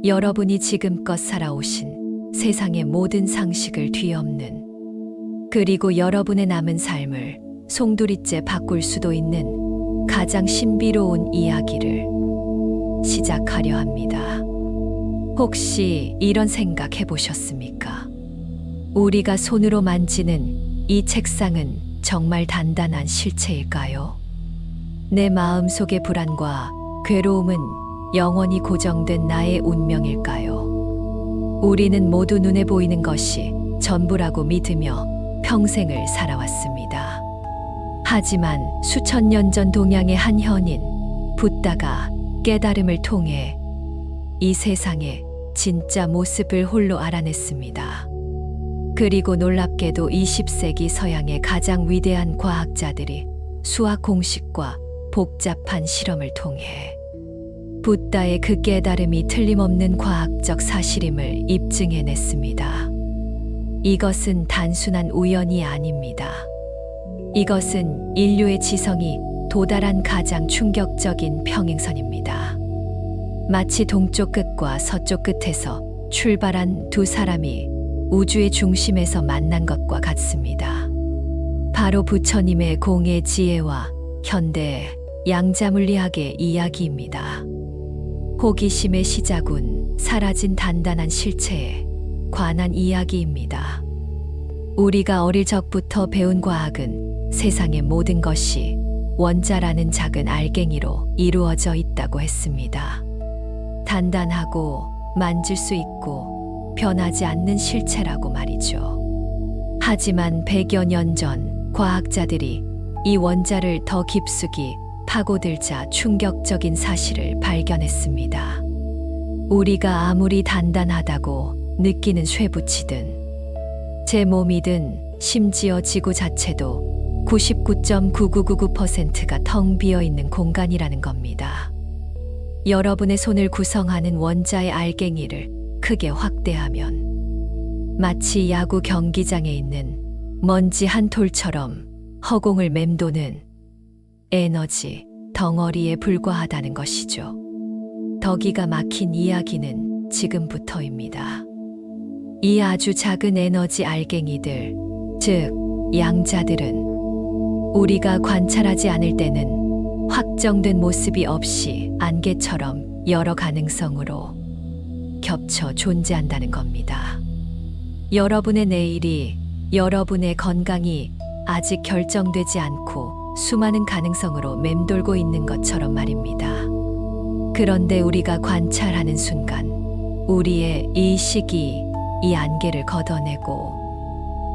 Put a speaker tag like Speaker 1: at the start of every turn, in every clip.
Speaker 1: 여러분이 지금껏 살아오신 세상의 모든 상식을 뒤엎는, 그리고 여러분의 남은 삶을 송두리째 바꿀 수도 있는 가장 신비로운 이야기를 시작하려 합니다. 혹시 이런 생각 해보셨습니까? 우리가 손으로 만지는 이 책상은 정말 단단한 실체일까요? 내 마음속의 불안과 괴로움은 영원히 고정된 나의 운명일까요? 우리는 모두 눈에 보이는 것이 전부라고 믿으며 평생을 살아왔습니다. 하지만 수천 년 전 동양의 한 현인 붓다가 깨달음을 통해 이 세상의 진짜 모습을 홀로 알아냈습니다. 그리고 놀랍게도 20세기 서양의 가장 위대한 과학자들이 수학 공식과 복잡한 실험을 통해 붓다의 그 깨달음이 틀림없는 과학적 사실임을 입증해냈습니다. 이것은 단순한 우연이 아닙니다. 이것은 인류의 지성이 도달한 가장 충격적인 평행선입니다. 마치 동쪽 끝과 서쪽 끝에서 출발한 두 사람이 우주의 중심에서 만난 것과 같습니다. 바로 부처님의 공의 지혜와 현대의 양자물리학의 이야기입니다. 호기심의 시작은 사라진 단단한 실체에 관한 이야기입니다. 우리가 어릴 적부터 배운 과학은 세상의 모든 것이 원자라는 작은 알갱이로 이루어져 있다고 했습니다. 단단하고 만질 수 있고 변하지 않는 실체라고 말이죠. 하지만 100여 년 전 과학자들이 이 원자를 더 깊숙이 파고들자 충격적인 사실을 발견했습니다. 우리가 아무리 단단하다고 느끼는 쇠붙이든 제 몸이든 심지어 지구 자체도 99.9999%가 텅 비어 있는 공간이라는 겁니다. 여러분의 손을 구성하는 원자의 알갱이를 크게 확대하면 마치 야구 경기장에 있는 먼지 한 톨처럼 허공을 맴도는 에너지 덩어리에 불과하다는 것이죠. 더 기가 막힌 이야기는 지금부터입니다. 이 아주 작은 에너지 알갱이들, 즉 양자들은 우리가 관찰하지 않을 때는 확정된 모습이 없이 안개처럼 여러 가능성으로 겹쳐 존재한다는 겁니다. 여러분의 내일이, 여러분의 건강이 아직 결정되지 않고 수많은 가능성으로 맴돌고 있는 것처럼 말입니다. 그런데 우리가 관찰하는 순간 우리의 의식이 이 안개를 걷어내고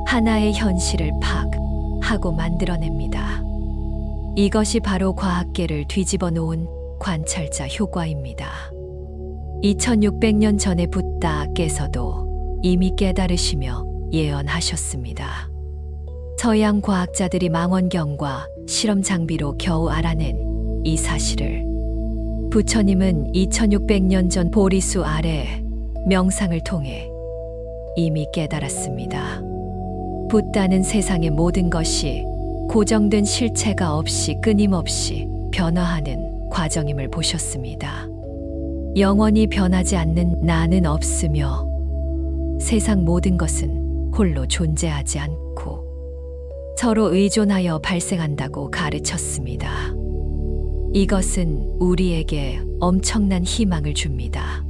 Speaker 1: 하나의 현실을 팍 하고 만들어냅니다. 이것이 바로 과학계를 뒤집어 놓은 관찰자 효과입니다. 2600년 전에 붓다께서도 이미 깨달으시며 예언하셨습니다. 서양 과학자들이 망원경과 실험 장비로 겨우 알아낸 이 사실을 부처님은 2600년 전 보리수 아래 명상을 통해 이미 깨달았습니다. 붓다는 세상의 모든 것이 고정된 실체가 없이 끊임없이 변화하는 과정임을 보셨습니다. 영원히 변하지 않는 나는 없으며 세상 모든 것은 홀로 존재하지 않고 서로 의존하여 발생한다고 가르쳤습니다. 이것은 우리에게 엄청난 희망을 줍니다.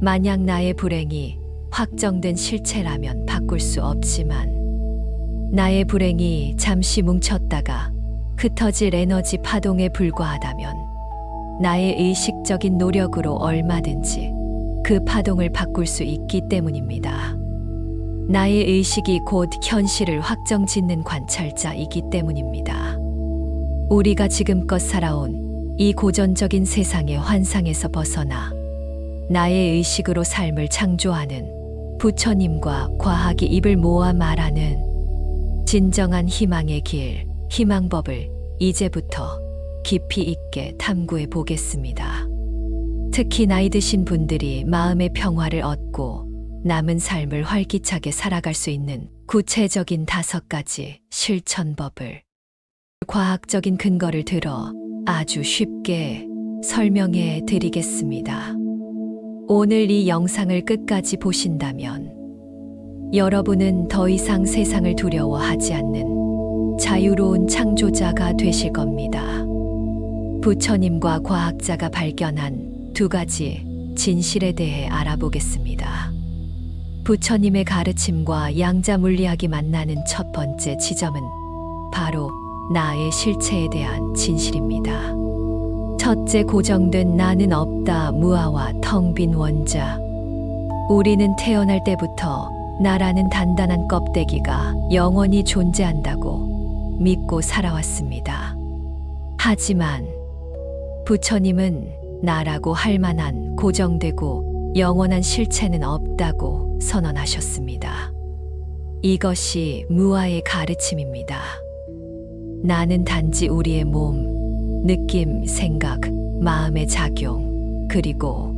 Speaker 1: 만약 나의 불행이 확정된 실체라면 바꿀 수 없지만 나의 불행이 잠시 뭉쳤다가 흩어질 에너지 파동에 불과하다면 나의 의식적인 노력으로 얼마든지 그 파동을 바꿀 수 있기 때문입니다. 나의 의식이 곧 현실을 확정짓는 관찰자이기 때문입니다. 우리가 지금껏 살아온 이 고전적인 세상의 환상에서 벗어나 나의 의식으로 삶을 창조하는 부처님과 과학이 입을 모아 말하는 진정한 희망의 길, 희망법을 이제부터 깊이 있게 탐구해 보겠습니다. 특히 나이 드신 분들이 마음의 평화를 얻고 남은 삶을 활기차게 살아갈 수 있는 구체적인 5가지 실천법을 과학적인 근거를 들어 아주 쉽게 설명해 드리겠습니다. 오늘 이 영상을 끝까지 보신다면 여러분은 더 이상 세상을 두려워하지 않는 자유로운 창조자가 되실 겁니다. 부처님과 과학자가 발견한 두 가지 진실에 대해 알아보겠습니다. 부처님의 가르침과 양자 물리학이 만나는 첫 번째 지점은 바로 나의 실체에 대한 진실입니다. 첫째, 고정된 나는 없다, 무아와 텅 빈 원자. 우리는 태어날 때부터 나라는 단단한 껍데기가 영원히 존재한다고 믿고 살아왔습니다. 하지만 부처님은 나라고 할 만한 고정되고 영원한 실체는 없다고 선언하셨습니다. 이것이 무아의 가르침입니다. 나는 단지 우리의 몸, 느낌, 생각, 마음의 작용, 그리고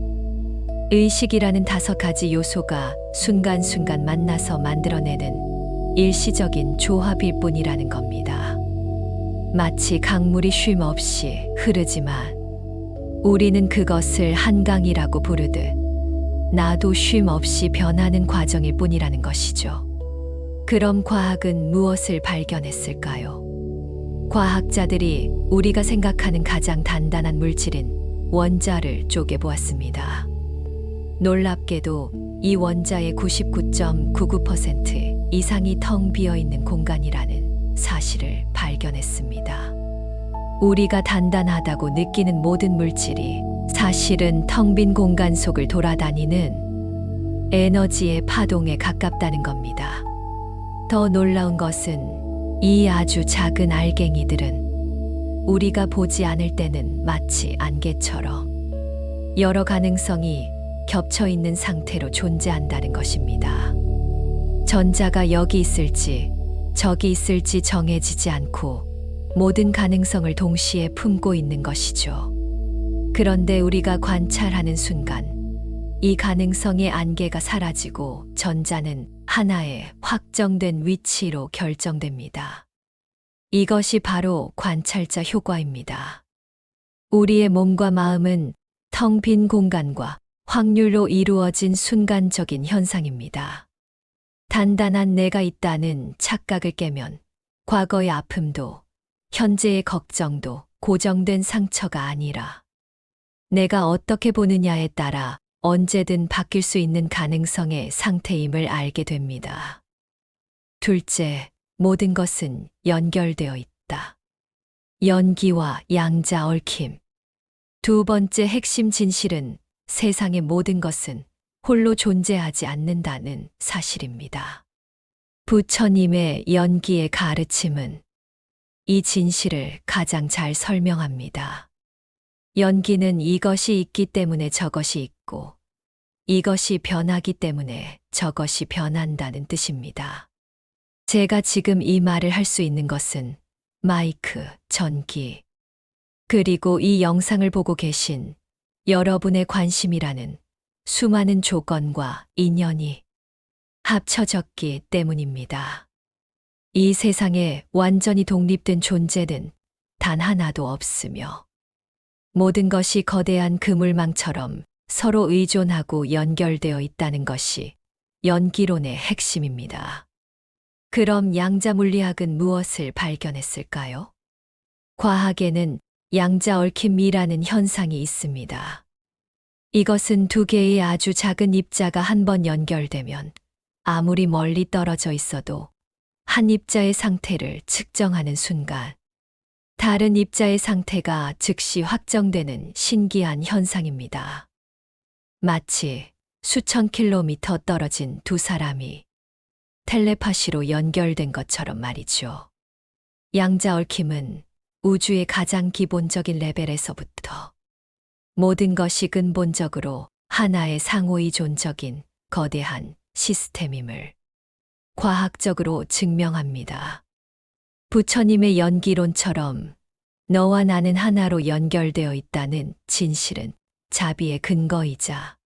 Speaker 1: 의식이라는 5가지 요소가 순간순간 만나서 만들어내는 일시적인 조합일 뿐이라는 겁니다. 마치 강물이 쉼 없이 흐르지만 우리는 그것을 한강이라고 부르듯 나도 쉼 없이 변하는 과정일 뿐이라는 것이죠. 그럼 과학은 무엇을 발견했을까요? 과학자들이 우리가 생각하는 가장 단단한 물질인 원자를 쪼개보았습니다. 놀랍게도 이 원자의 99.99% 이상이 텅 비어 있는 공간이라는 사실을 발견했습니다. 우리가 단단하다고 느끼는 모든 물질이 사실은 텅 빈 공간 속을 돌아다니는 에너지의 파동에 가깝다는 겁니다. 더 놀라운 것은 이 아주 작은 알갱이들은 우리가 보지 않을 때는 마치 안개처럼 여러 가능성이 겹쳐 있는 상태로 존재한다는 것입니다. 전자가 여기 있을지 저기 있을지 정해지지 않고 모든 가능성을 동시에 품고 있는 것이죠. 그런데 우리가 관찰하는 순간 이 가능성의 안개가 사라지고 전자는 하나의 확정된 위치로 결정됩니다. 이것이 바로 관찰자 효과입니다. 우리의 몸과 마음은 텅 빈 공간과 확률로 이루어진 순간적인 현상입니다. 단단한 내가 있다는 착각을 깨면 과거의 아픔도 현재의 걱정도 고정된 상처가 아니라 내가 어떻게 보느냐에 따라 언제든 바뀔 수 있는 가능성의 상태임을 알게 됩니다. 둘째, 모든 것은 연결되어 있다. 연기와 양자 얽힘. 두 번째 핵심 진실은 세상의 모든 것은 홀로 존재하지 않는다는 사실입니다. 부처님의 연기의 가르침은 이 진실을 가장 잘 설명합니다. 연기는 이것이 있기 때문에 저것이 있고 이것이 변하기 때문에 저것이 변한다는 뜻입니다. 제가 지금 이 말을 할 수 있는 것은 마이크, 전기, 그리고 이 영상을 보고 계신 여러분의 관심이라는 수많은 조건과 인연이 합쳐졌기 때문입니다. 이 세상에 완전히 독립된 존재는 단 하나도 없으며 모든 것이 거대한 그물망처럼 서로 의존하고 연결되어 있다는 것이 연기론의 핵심입니다. 그럼 양자 물리학은 무엇을 발견했을까요? 과학에는 양자 얽힘이라는 현상이 있습니다. 이것은 두 개의 아주 작은 입자가 한 번 연결되면 아무리 멀리 떨어져 있어도 한 입자의 상태를 측정하는 순간 다른 입자의 상태가 즉시 확정되는 신기한 현상입니다. 마치 수천 킬로미터 떨어진 두 사람이 텔레파시로 연결된 것처럼 말이죠. 양자 얽힘은 우주의 가장 기본적인 레벨에서부터 모든 것이 근본적으로 하나의 상호의존적인 거대한 시스템임을 과학적으로 증명합니다. 부처님의 연기론처럼 너와 나는 하나로 연결되어 있다는 진실은 자비의 근거이자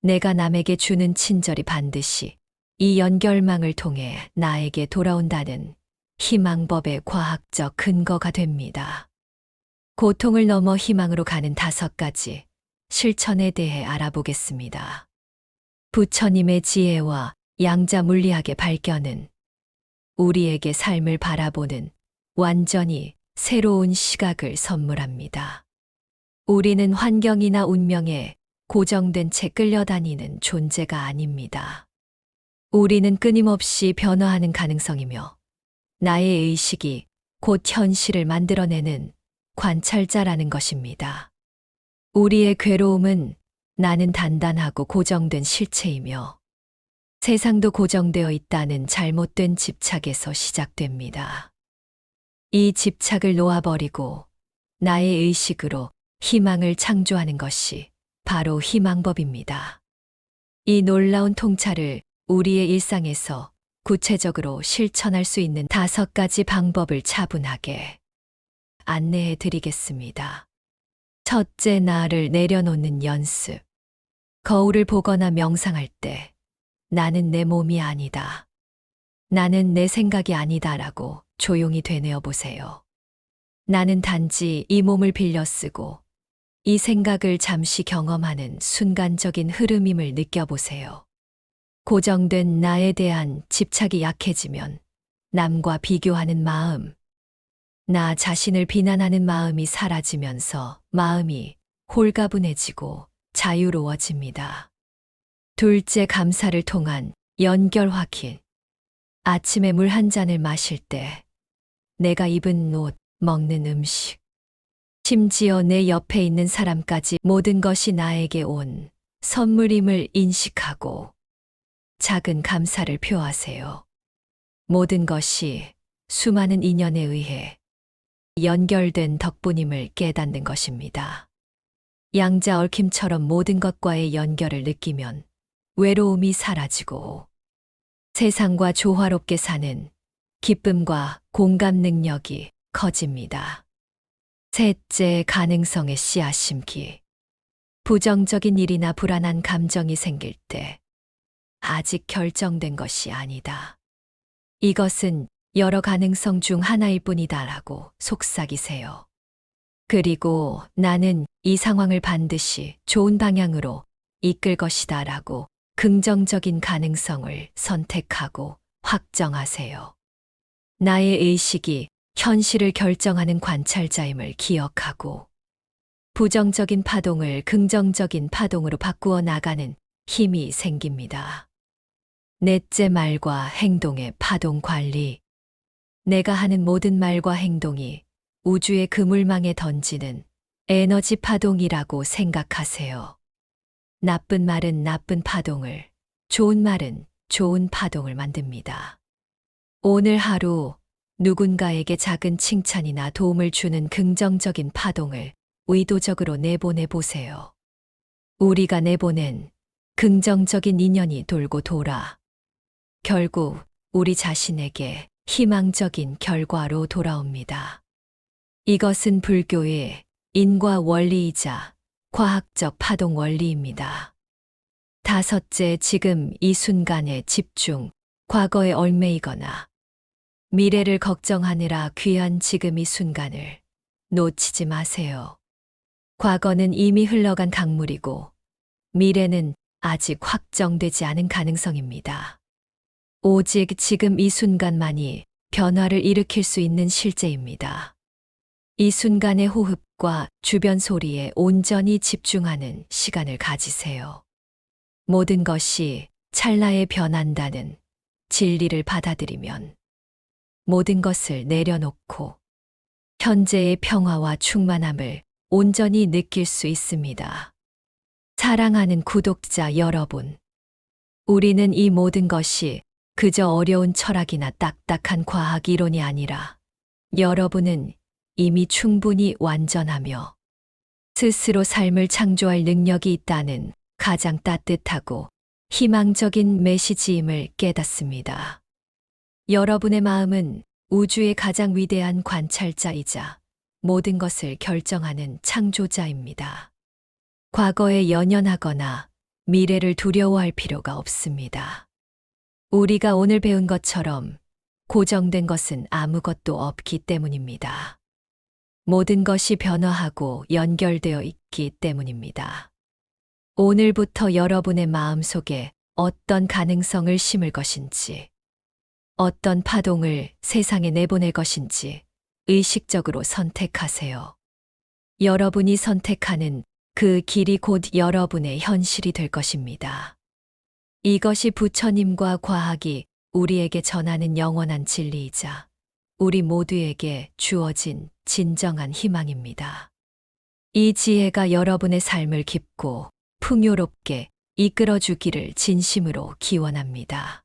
Speaker 1: 내가 남에게 주는 친절이 반드시 이 연결망을 통해 나에게 돌아온다는 희망법의 과학적 근거가 됩니다. 고통을 넘어 희망으로 가는 5가지 실천에 대해 알아보겠습니다. 부처님의 지혜와 양자 물리학의 발견은 우리에게 삶을 바라보는 완전히 새로운 시각을 선물합니다. 우리는 환경이나 운명에 고정된 채 끌려다니는 존재가 아닙니다. 우리는 끊임없이 변화하는 가능성이며 나의 의식이 곧 현실을 만들어내는 관찰자라는 것입니다. 우리의 괴로움은 나는 단단하고 고정된 실체이며 세상도 고정되어 있다는 잘못된 집착에서 시작됩니다. 이 집착을 놓아버리고 나의 의식으로 희망을 창조하는 것이 바로 희망법입니다. 이 놀라운 통찰을 우리의 일상에서 구체적으로 실천할 수 있는 5가지 방법을 차분하게 안내해 드리겠습니다. 첫째, 나를 내려놓는 연습. 거울을 보거나 명상할 때 나는 내 몸이 아니다. 나는 내 생각이 아니다라고 조용히 되뇌어 보세요. 나는 단지 이 몸을 빌려 쓰고 이 생각을 잠시 경험하는 순간적인 흐름임을 느껴보세요. 고정된 나에 대한 집착이 약해지면 남과 비교하는 마음, 나 자신을 비난하는 마음이 사라지면서 마음이 홀가분해지고 자유로워집니다. 둘째, 감사를 통한 연결 확인. 아침에 물 한 잔을 마실 때 내가 입은 옷, 먹는 음식, 심지어 내 옆에 있는 사람까지 모든 것이 나에게 온 선물임을 인식하고 작은 감사를 표하세요. 모든 것이 수많은 인연에 의해 연결된 덕분임을 깨닫는 것입니다. 양자 얽힘처럼 모든 것과의 연결을 느끼면 외로움이 사라지고 세상과 조화롭게 사는 기쁨과 공감 능력이 커집니다. 셋째, 가능성의 씨앗 심기. 부정적인 일이나 불안한 감정이 생길 때 아직 결정된 것이 아니다. 이것은 여러 가능성 중 하나일 뿐이다라고 속삭이세요. 그리고 나는 이 상황을 반드시 좋은 방향으로 이끌 것이다라고 긍정적인 가능성을 선택하고 확정하세요. 나의 의식이 현실을 결정하는 관찰자임을 기억하고 부정적인 파동을 긍정적인 파동으로 바꾸어 나가는 힘이 생깁니다. 넷째, 말과 행동의 파동 관리. 내가 하는 모든 말과 행동이 우주의 그물망에 던지는 에너지 파동이라고 생각하세요. 나쁜 말은 나쁜 파동을, 좋은 말은 좋은 파동을 만듭니다. 오늘 하루 누군가에게 작은 칭찬이나 도움을 주는 긍정적인 파동을 의도적으로 내보내 보세요. 우리가 내보낸 긍정적인 인연이 돌고 돌아 결국 우리 자신에게 희망적인 결과로 돌아옵니다. 이것은 불교의 인과 원리이자 과학적 파동 원리입니다. 다섯째, 지금 이 순간에 집중. 과거에 얽매이거나 미래를 걱정하느라 귀한 지금 이 순간을 놓치지 마세요. 과거는 이미 흘러간 강물이고 미래는 아직 확정되지 않은 가능성입니다. 오직 지금 이 순간만이 변화를 일으킬 수 있는 실제입니다. 이 순간의 호흡과 주변 소리에 온전히 집중하는 시간을 가지세요. 모든 것이 찰나에 변한다는 진리를 받아들이면 모든 것을 내려놓고 현재의 평화와 충만함을 온전히 느낄 수 있습니다. 사랑하는 구독자 여러분, 우리는 이 모든 것이 그저 어려운 철학이나 딱딱한 과학 이론이 아니라 여러분은 이미 충분히 완전하며 스스로 삶을 창조할 능력이 있다는 가장 따뜻하고 희망적인 메시지임을 깨닫습니다. 여러분의 마음은 우주의 가장 위대한 관찰자이자 모든 것을 결정하는 창조자입니다. 과거에 연연하거나 미래를 두려워할 필요가 없습니다. 우리가 오늘 배운 것처럼 고정된 것은 아무것도 없기 때문입니다. 모든 것이 변화하고 연결되어 있기 때문입니다. 오늘부터 여러분의 마음속에 어떤 가능성을 심을 것인지, 어떤 파동을 세상에 내보낼 것인지 의식적으로 선택하세요. 여러분이 선택하는 그 길이 곧 여러분의 현실이 될 것입니다. 이것이 부처님과 과학이 우리에게 전하는 영원한 진리이자 우리 모두에게 주어진 진정한 희망입니다. 이 지혜가 여러분의 삶을 깊고 풍요롭게 이끌어 주기를 진심으로 기원합니다.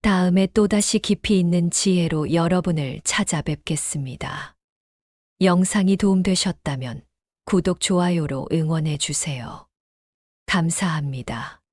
Speaker 1: 다음에 또다시 깊이 있는 지혜로 여러분을 찾아뵙겠습니다. 영상이 도움되셨다면 구독, 좋아요로 응원해 주세요. 감사합니다.